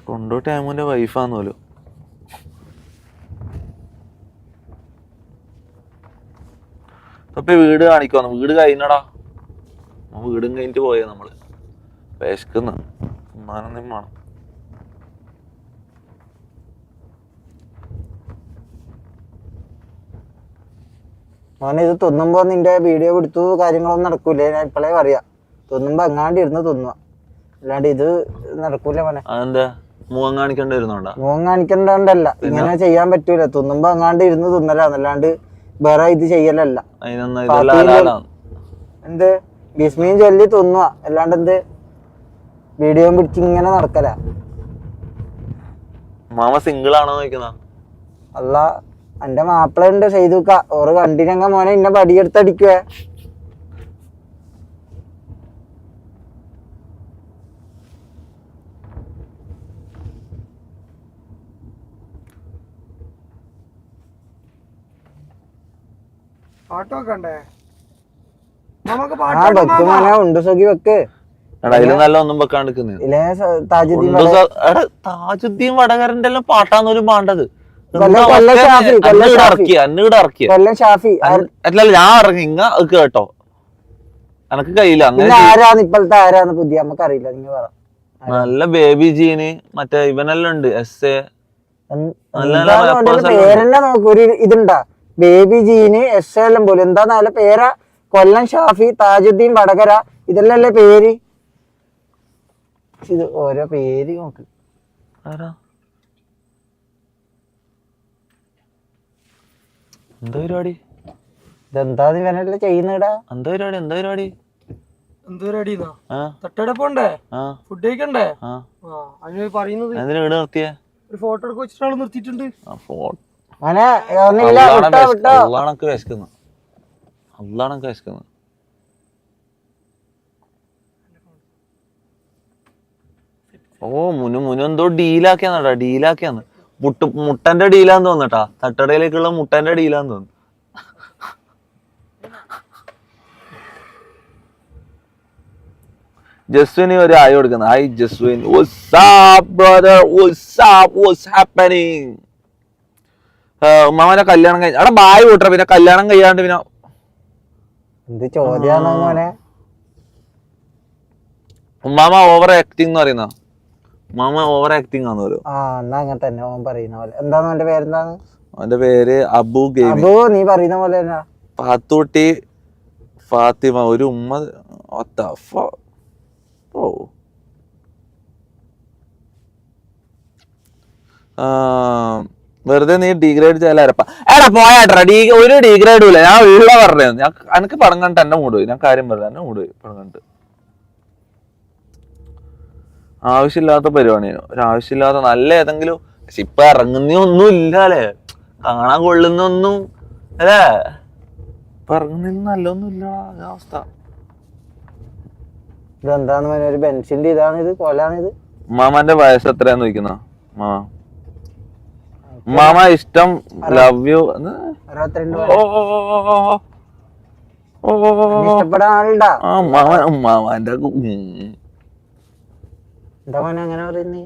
കൊണ്ടോ ടൈമിന്റെ വൈഫാന്നോലോ. അപ്പൊ വീട് കാണിക്കുവാന്ന്. വീട് കഴിഞ്ഞടാ, വീടും കഴിഞ്ഞിട്ട് പോയ നമ്മള്. വിശക്കുന്ന ഉമ്മാനെന്തും വേണം. മോനെ ഇത് തിന്നുമ്പോ നിന്റെ വീഡിയോ പിടിച്ചു കാര്യങ്ങളൊന്നും നടക്കൂലേ? ഞാൻ ഇപ്പളേ പറയാം, തിന്നുമ്പോ അങ്ങാണ്ട് ഇരുന്ന് തിന്നുക, അല്ലാണ്ട് ഇത് നടക്കൂല മോനെ. അതെന്താ മുഖം കാണിക്കേണ്ടി വരുന്നുണ്ടോ? മുഖം കാണിക്കണ്ടല്ല, ഇങ്ങനെ ചെയ്യാൻ പറ്റൂല. തിന്നുമ്പോ അങ്ങാണ്ട് ഇരുന്ന് തിന്നലാന്ന്, അല്ലാണ്ട് വേറെ ഇത് ചെയ്യലല്ല. എന്ത് ബിസ്മീൻ ചൊല്ലി തിന്നുക, അല്ലാണ്ട് എന്ത് വീഡിയോ പിടിച്ച് ഇങ്ങനെ നടക്കല. മാമ സിംഗിൾ ആണോ നോക്കുന്ന? അല്ല, എന്റെ മാപ്പിള ഉണ്ട് ചെയ്തുക്ക. ഓറ് കണ്ടിനങ്ങ മോനെ ഇന്നെ പടിയെടുത്തടിക്കുവേ. വെക്ക് മോനെ, ഉണ്ട് സുഖി വെക്ക്. നല്ല ഒന്നും വെക്കാണ്ടിരിക്കുന്നത്. താജുദ്ദീൻ താജുദ്ദീൻ വടകരന്റെ എല്ലാം പാട്ടാന്നോലും പാണ്ടത്. കൊല്ലം ഷാഫി അന്നീട് ഇറക്കിയ കൊല്ലം ഷാഫി അല്ല ഞാൻ ഇറങ്ങി ഇങ്ങ കേട്ടോ എനക്ക് കയ്യില്ല പിന്നെ ആരാന്ന് ഇപ്പോഴത്തെ ആരാന്ന് പുതിയ നമുക്ക് അറിയില്ല നിങ്ങൾ പറ നല്ല ബേബി ജീന് മറ്റേ ഇവനെല്ലാം ഉണ്ട് എസ് പേരെന്നെ നോക്ക് ഒരു ഇതുണ്ടാ ബേബി ജീന് എസ് എല്ലാം പോലും എന്താ നല്ല പേരാ കൊല്ലം ഷാഫി താജുദ്ദീൻ വടകര ഇതെല്ലാം അല്ലേ പേര് ഇത് ഓരോ പേര് നോക്ക് എന്താ പരിപാടി ഇതെന്താ ഇവനല്ലേ ചെയ്യുന്നടാ എന്താ പരിപാടി തട്ടെടുപ്പുണ്ടേ ഫുഡ് കഴിക്കണ്ടേ അതിന് പറയുന്നത് നിർത്തിയ ഒരു ഫോട്ടോ എടുക്ക വെച്ചിട്ടാണ് നിർത്തിയിട്ടുണ്ട് അള്ളാണൊക്കെ വിശക്കുന്നു ഓ മുനു എന്തോ ഡീലാക്കിയാന്ന് മുട്ടന്റെ ഡീലാന്ന് തോന്നട്ടാ തട്ടടയിലേക്കുള്ള മുട്ടന്റെ ഡീലാന്ന് തോന്നുന്നു ജസ്വിന് ഒരു ആയി കൊടുക്കുന്നത് ഹായ് ജസ്വിൻ ഉമ്മാമന്റെ കല്യാണം കഴിഞ്ഞ അവിടെ ബായ് കൂട്ടറ പിന്നെ കല്യാണം കഴിയാണ്ട് പിന്നെ എന്ത് ചോദ്യാണോ ഉമ്മാമ ഓവർ ആക്ടിങ് എന്ന് പറയുന്ന ഉമ്മാമ ഓവർ ആക്ടിങ് ആന്ന് പറയും അങ്ങനെ തന്നെ ഓൻ പറയുന്ന പോലെ എന്താണ് അവന്റെ പേരെന്താണ് അവന്റെ പേര് അബു അബു നീ പറയുന്ന പോലെ തന്നെ പാത്തൂട്ടി ഫാത്തിമ ഒരു ഉമ്മ ഓ വെറുതെ നീ ഡിഗ്രേഡ് ചെയ്യാലപ്പ എടാ പോയാട്ടെ ഒരു ഡിഗ്രേഡും ഇല്ല ഞാൻ ഉള്ള പറഞ്ഞു ഞാൻ എനിക്ക് പടം കണ്ടിട്ട് എന്റെ മൂട് പോയി ഞാൻ കാര്യം പറഞ്ഞു എന്നെ മൂട് പോയി പടം കണ്ടിട്ട് ആവശ്യമില്ലാത്ത പരിപാടിയാണ് ഒരാവശ്യമില്ലാത്ത നല്ല ഏതെങ്കിലും പക്ഷെ ഇപ്പൊ ഇറങ്ങുന്നൊന്നും ഇല്ല അല്ലേ കാണാൻ കൊള്ളുന്നൊന്നും അല്ലേ ഇപ്പൊ ഇറങ്ങുന്ന നല്ലൊന്നും ഇല്ല അവസ്ഥ ഇതെന്താന്ന് ഒരു ബെൻസിന്റെ ഇതാണിത് കൊലാണിത് മാമാന്റെ വയസ്സ് എത്രയാന്ന് ചോദിക്കുന്ന മാമ ഇഷ്ടം ലവ് യു ഇഷ്ടപ്പെടാൻ ആളുണ്ടാ മാമാന്റെ എന്താ മോനെ അങ്ങനെ പറയുന്നേ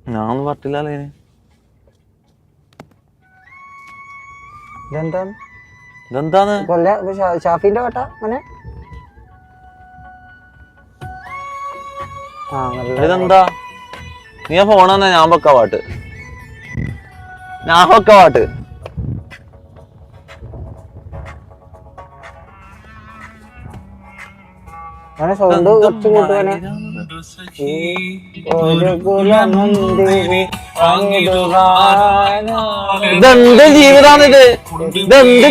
ഞാനൊന്നും പറഞ്ഞില്ലല്ലോ ഇതെന്താന്ന് ഷാഫിന്റെ പാട്ടാ മോനെ ഇതെന്താ നീ ഫോൺ തന്നെ ഞാൻ വെക്ക പാട്ട് സൗണ്ട് കുറച്ച് കൂട്ടുവാനെ ഇതെന്ത് ജീവിതാണിത് ഇതെന്ത്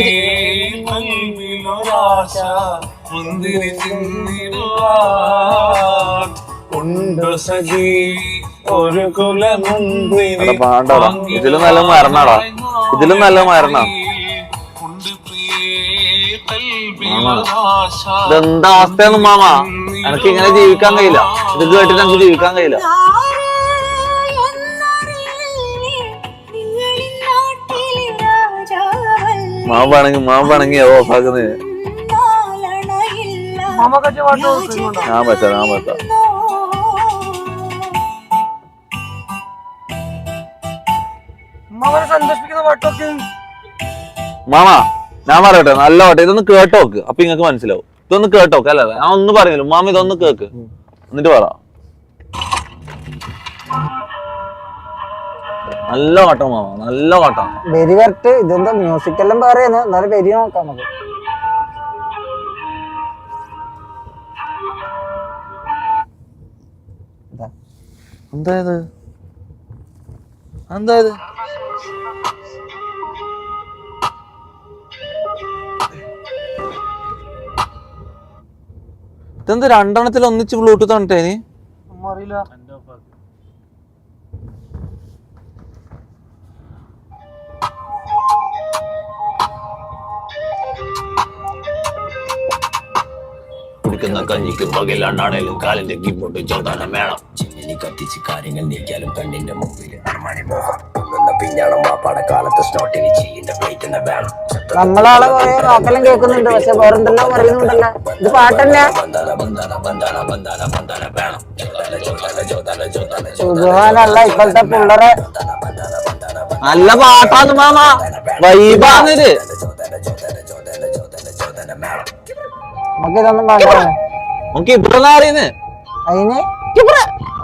ഇതിലും നല്ല മരണാടാ ഇതെന്താ അവസ്ഥയൊന്നും മാമ എനിക്ക് ഇങ്ങനെ ജീവിക്കാൻ കഴിയില്ല ഇത് കേട്ടിട്ട് എനിക്ക് ജീവിക്കാൻ കഴിയില്ല മാവാണെങ്കിൽ ഓഫാക്കുന്നത് ഞാൻ പറ്റാം മാമ ഞാൻ പറയട്ടെ നല്ല പാട്ട് ഇതൊന്ന് കേട്ടോക്ക് അപ്പൊ നിങ്ങക്ക് മനസ്സിലാവും ഇതൊന്ന് കേട്ടോക്ക് അല്ല ഞാൻ ഒന്നും പറയുന്നില്ല മാമ ഇതൊന്ന് കേക്ക് എന്നിട്ട് പറ നല്ല പാട്ടോ മാമ നല്ല പാട്ടാ വെരി കറക്റ്റ് ഇതെന്താ മ്യൂസിക് എല്ലാം പറയുന്നു എന്നാലും വെരി നോക്കാം നമുക്ക് എന്തായത് ഇതെന്ത് രണ്ടെണ്ണത്തിൽ ഒന്നിച്ച് ബ്ലൂടൂത്ത് കണ്ടിട്ടേ നീ അറിയില്ല കുടിക്കുന്ന കഞ്ഞിക്ക് പകലാണാണേലും കാലിന്റെ കീബോർഡ് ചോദാനം വേണം ചിമ്മിനി കത്തിച്ച് കാര്യങ്ങൾ നീക്കിയാലും കണ്ണിന്റെ മുമ്പിൽ മണിമോഹം ഒന്നുന്ന പിഞ്ഞാണം ആ പടക്കാലത്ത് സ്നോട്ടിന് ചെയ്യേണ്ട പ്ലേറ്റ് വേണം നമ്മളാളെ കുറെ നോക്കലും കേൾക്കുന്നുണ്ട് പക്ഷെ വേറെന്തെല്ലാം പറയുന്നുണ്ടല്ലോ ഇത് പാട്ടന്നെ സുഖാനല്ല ഇപ്പോഴത്തെ പിള്ളേരെ നല്ല പാട്ടാണ് മാമ, വൈബാണിത്. നമുക്ക് ഇതൊന്നും വേണ്ട. നമുക്ക് ഇബ്രെന്നാ പറയുന്നത്, അതിന്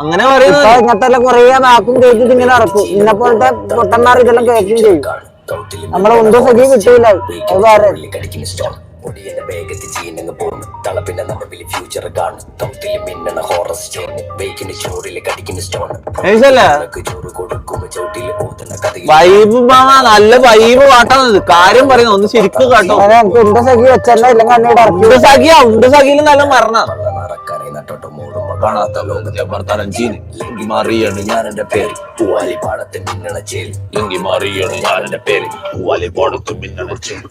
അങ്ങനെ പറയുന്നത്. ഇങ്ങനത്തെ കൊറേ വാക്കും കേട്ടിട്ട് ഇങ്ങനെ ഇറക്കും. ഇന്നെ പോലത്തെ പൊട്ടന്മാർ ഇതെല്ലാം കേൾക്കുകയും ചെയ്യും. നമ്മളെ ഒന്നും സജീവ് കിട്ടൂല. അത് വേറെ വൈബ് നല്ല വൈബ് പാട്ടാണ്. കാര്യം പറയുന്നത് ഒന്ന് ശരിക്കും കേട്ടോ. എനിക്ക് ഉണ്ട സഖി വെച്ചല്ല ഇല്ലെങ്കിൽ എന്നോട് ഇറക്കി. ഉണ്ട് സഖിയിലും നല്ല മരണ കാണാത്ത ലോകത്തെ ഭർത്താരഞ്ചീനി മാറിയാണ് ഞാൻ എന്റെ പേര് പൂവാലി പാടത്തെ മിന്നണ ചേരി ലിങ്കി മാറിയാണ് ഞാൻ എന്റെ പേര് പൂവാലി പാടത്ത് മിന്നണ ചേരി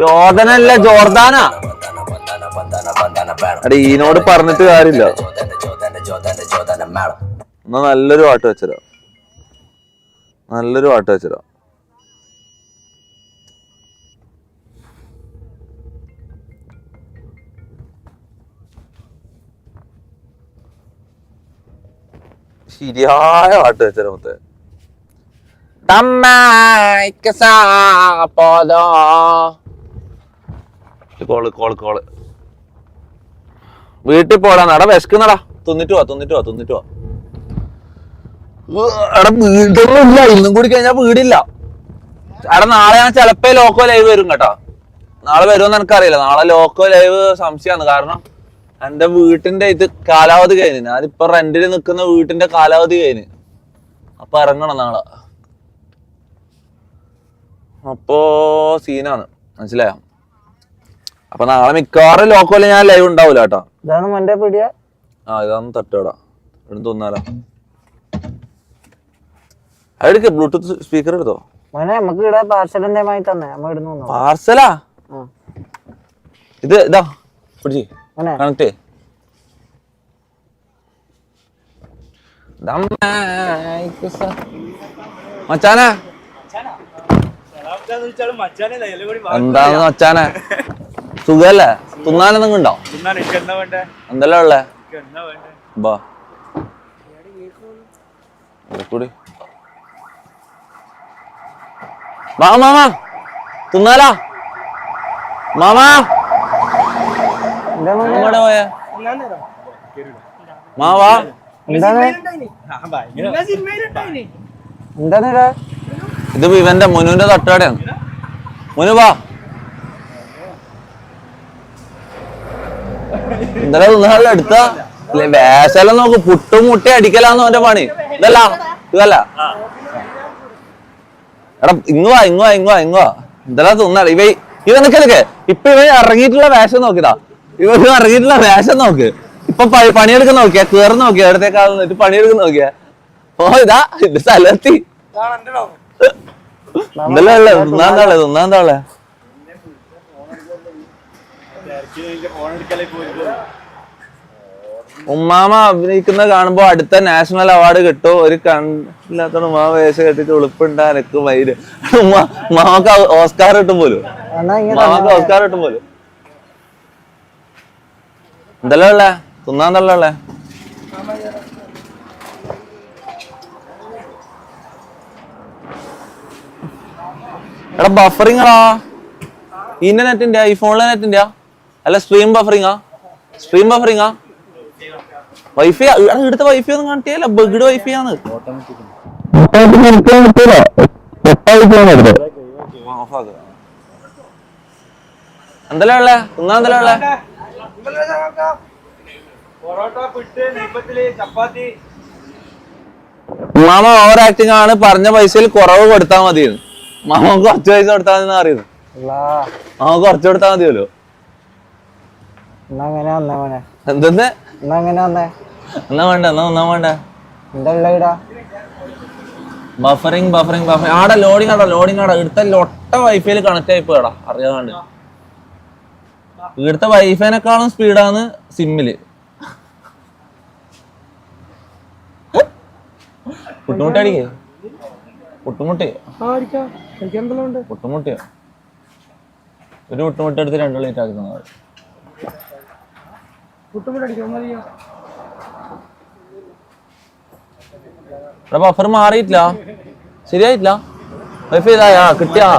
ജോർദനല്ല ജോർദാനാ. അടെ ഈനോട് പറഞ്ഞിട്ട് കാര്യമില്ല. എന്നാ നല്ലൊരു പാട്ട് വെച്ചരാ, നല്ലൊരു പാട്ട് വെച്ചരാ. ശരിയായ പാട്ട് വെച്ചരാ മൊത്തം. കോള് വീട്ടിൽ പോടാ. നട വിശക്കുന്നടാ. തിന്നിട്ട് പോവാ. എടാ വീടൊന്നും ഇല്ല. ഇന്നും കൂടി കഴിഞ്ഞാ വീടില്ല. എടാ നാളെ ഞാൻ ചിലപ്പോ ലോക്കോ ലൈവ് വരും കേട്ടോ. നാളെ വരുമെന്ന് എനിക്കറിയില്ല. നാളെ ലോക്കോ ലൈവ് സംശയമാണ്. കാരണം എന്റെ വീട്ടിന്റെ ഇത് കാലാവധി കഴിഞ്ഞു. ഞാനിപ്പൊ റെന്റിന് നിൽക്കുന്ന വീട്ടിന്റെ കാലാവധി കഴിഞ്ഞു. അപ്പൊ ഇറങ്ങണം നാളെ. അപ്പോ സീനാണ്, മനസ്സിലായോ? അപ്പൊ നാളെ മിക്കവാറും ലോക്കോല് ഞാൻ ലൈവ് ഉണ്ടാവൂല കേട്ടോ. ഇതാണ് മന്റെ പിടിയ. ആ ഇതാണ് തട്ടോടാ. എടുത്ത് തോന്നാലോ. അതെടുക്ക. ബ്ലൂടൂത്ത് സ്പീക്കർ എടുത്തോ മോനെ. നമുക്ക് ഇവിടെ പാർസൽ എന്തേമായി തന്നെ നമ്മ ഇടുന്നു. പാർസലാ ഇത്? ഇതാ പിടിച്ച് കണക്ട്. മച്ചാനെ എന്താന്ന് മച്ചാനെ സുഖല്ലേ? തിന്നാനെന്തെങ്കിലും ഉണ്ടോ? എന്തെല്ലാം ഉള്ളേ? കൂടി മാമാ തിന്നാലാ? മാമാ എവിടെ പോയ മാവാ? എന്താണ് ഇത് ഇവന്റെ മുനുവിന്റെ തട്ടുകടയാണ്. മുനു വാ. ഇന്നലെ തിന്നാല എടുത്ത വേശലം നോക്ക്. പുട്ടും മുട്ടയും അടിക്കലാന്ന് അവന്റെ പണി. ഇതല്ല എടാ ഇങ്ങുവാ ഇതെല്ലാം തിന്നാല. ഇവനൊക്കെ ഇപ്പൊ ഇവൻ ഇറങ്ങിയിട്ടുള്ള വേഷം നോക്കിതാ. ഇവൻ ഇറങ്ങിയിട്ടുള്ള വേഷം നോക്ക്. ഇപ്പൊ പണിയെടുക്കുന്ന നോക്കിയാ. കേറുന്ന നോക്കിയാ. ഇടത്തേക്കാൾ നിന്നിട്ട് പണിയെടുക്കുന്ന നോക്കിയാ. ഓ ഇതാ ഇത് സ്ഥലത്തി എന്തെല്ലാം ഉള്ളേ? തിന്നാന്താളെ ഉമ്മാമ അഭിനയിക്കുന്ന കാണുമ്പോ അടുത്ത നാഷണൽ അവാർഡ് കിട്ടും. ഒരു കണ്ടില്ലാത്ത ഉമ്മാ വേഷം കെട്ടിട്ട് ഉളുപ്പുണ്ടാ എനക്ക് മയില്. മാമക്ക് ഓസ്കാർ കിട്ടും പോലും. എന്തെല്ലാം ഉള്ളേ? തിന്നാന്തല്ല ഉള്ളേ? എടാ ബഫറിങ്ങാ. ഇതിന്റെ നെറ്റിന്റെ ഐഫോണിലെ നെറ്റിന്റെ അല്ല സ്ട്രീം ബഫറിങ്ങാ? വൈഫൈ എടുത്ത വൈഫൈ ഒന്നും കാണിട്ടിയല്ല. ബഗ്ഡ് വൈഫൈ ആണ്. എന്തെല്ലാം ഉള്ളേ? തിന്നാന്തല്ല ഉള്ളേ? മാമ ഓവർ ആക്ടിങ് ആണ്. പറഞ്ഞ പൈസയിൽ കുറവ് കൊടുത്താ മതി. മാമ കുറച്ച് പൈസ കൊടുത്താൽ മതി അറിയുന്നു. മാമ കുറച്ച് കൊടുത്താ മതിയല്ലോ. എന്തെന്ന് എന്നാ വേണ്ട ബഫറിങ് ആടെ ലോഡിങ് ആടാ. ഇവിടുത്തെ ലൊട്ട വൈഫൈയിൽ കണക്ട് ആയി പോയടാ അറിയാണ്ട്. ഇവിടുത്തെ വൈഫൈനെക്കാളും സ്പീഡാണ് സിമ്മില്. കുട്ടുമുട്ടടിക്കേ പുട്ടുമുട്ടി കഴിക്കാൻ എന്തെല്ലാം ഉണ്ട്? പുട്ടുമുട്ടിയോ? ഒരു പുട്ടുമുട്ടി എടുത്ത് 2 ലിറ്റർ ആക്കി തന്നാൽ പുട്ടുമുട്ട അടിക്കാം മതിയോ? ബഫർ മാറിയിട്ടില്ല, ശരിയായിട്ടില്ല. വൈഫൈ ഇതായാ കിട്ടിയാ